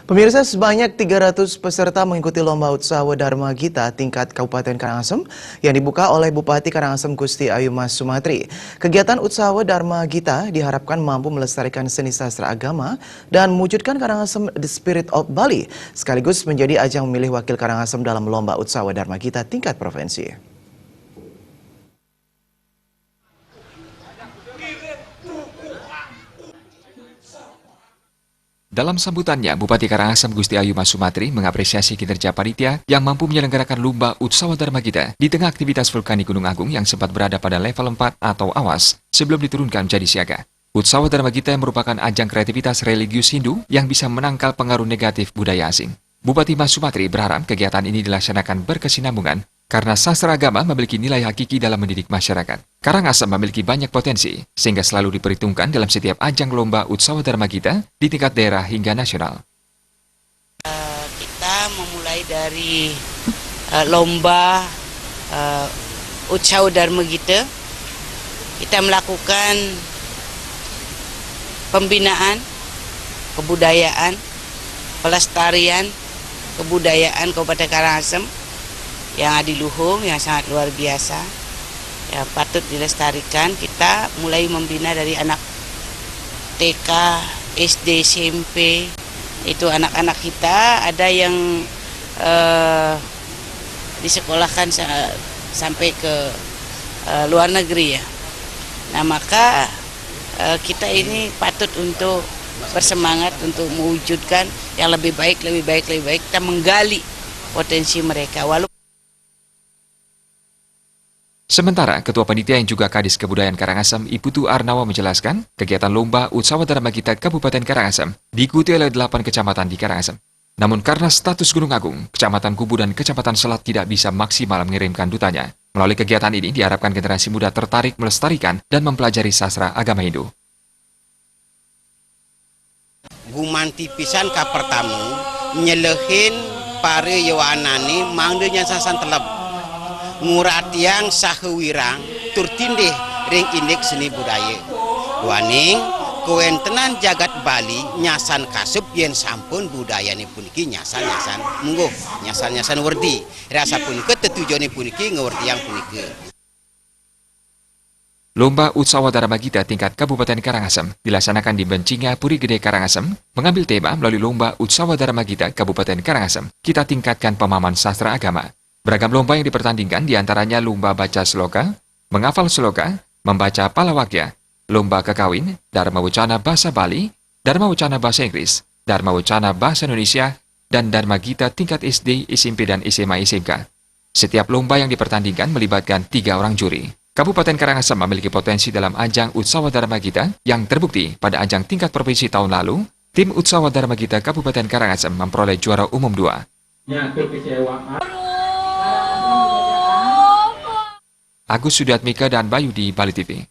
Pemirsa, sebanyak 300 peserta mengikuti Lomba Utsawa Dharma Gita tingkat Kabupaten Karangasem yang dibuka oleh Bupati Karangasem Gusti Ayu Mas Sumatri. Kegiatan Utsawa Dharma Gita diharapkan mampu melestarikan seni sastra agama dan mewujudkan Karangasem The Spirit of Bali, sekaligus menjadi ajang memilih wakil Karangasem dalam Lomba Utsawa Dharma Gita tingkat provinsi. Dalam sambutannya, Bupati Karangasem Gusti Ayu Mas Sumatri mengapresiasi kinerja panitia yang mampu menyelenggarakan Lomba Utsawa Dharma Gita di tengah aktivitas vulkanik Gunung Agung yang sempat berada pada level 4 atau awas sebelum diturunkan menjadi siaga. Utsawa Dharma Gita merupakan ajang kreativitas religius Hindu yang bisa menangkal pengaruh negatif budaya asing. Bupati Mas Sumatri berharap kegiatan ini dilaksanakan berkesinambungan karena sastra agama memiliki nilai hakiki dalam mendidik masyarakat. Karangasem memiliki banyak potensi, sehingga selalu diperhitungkan dalam setiap ajang Lomba Utsawa Dharma Gita di tingkat daerah hingga nasional. Kita memulai dari Lomba Utsawa Dharma Gita. Kita melakukan pembinaan kebudayaan, pelestarian kebudayaan Kabupaten Karangasem yang adiluhung, yang sangat luar biasa, ya patut dilestarikan. Kita mulai membina dari anak TK, SD, SMP. Itu anak-anak kita ada yang disekolahkan sampai ke luar negeri ya. Nah maka kita ini patut untuk bersemangat untuk mewujudkan yang lebih baik. Kita menggali potensi mereka. Sementara, Ketua Panitia yang juga Kadis Kebudayaan Karangasem, Iputu Arnawa menjelaskan, kegiatan Lomba Utsawa Dharma Gita Kabupaten Karangasem diikuti oleh 8 kecamatan di Karangasem. Namun karena status Gunung Agung, Kecamatan Kubu dan Kecamatan Selat tidak bisa maksimal mengirimkan dutanya. Melalui kegiatan ini diharapkan generasi muda tertarik melestarikan dan mempelajari sastra agama Hindu. Gumanti pisan ka pertamu nyelehin pare yawanani mangdenya sasan teleb nguratiang sahewirang turtindih ring indek seni budaya duaning kewentenan jagat Bali nyasan kasup yen sampun budayane puniki nyasan mungguh nyasan werdi rasa punike tetujone puniki ngewerdi yang punike. Lomba Utsawa Dharma Gita tingkat Kabupaten Karangasem dilaksanakan di Bencinga Puri Gede Karangasem, mengambil tema melalui Lomba Utsawa Dharma Gita Kabupaten Karangasem, kita tingkatkan pemahaman sastra agama. Beragam lomba yang dipertandingkan diantaranya lomba baca sloka, menghafal sloka, membaca palawakya, lomba kekawin, Dharma Wacana bahasa Bali, Dharma Wacana bahasa Inggris, Dharma Wacana bahasa Indonesia, dan Dharma Gita tingkat SD, SMP, dan SMA SMK. Setiap lomba yang dipertandingkan melibatkan 3 orang juri. Kabupaten Karangasem memiliki potensi dalam ajang Utsawa Dharma Gita yang terbukti pada ajang tingkat provinsi tahun lalu, tim Utsawa Dharma Gita Kabupaten Karangasem memperoleh juara umum 2. Agus Sudiatmika dan Bayu di Bali TV.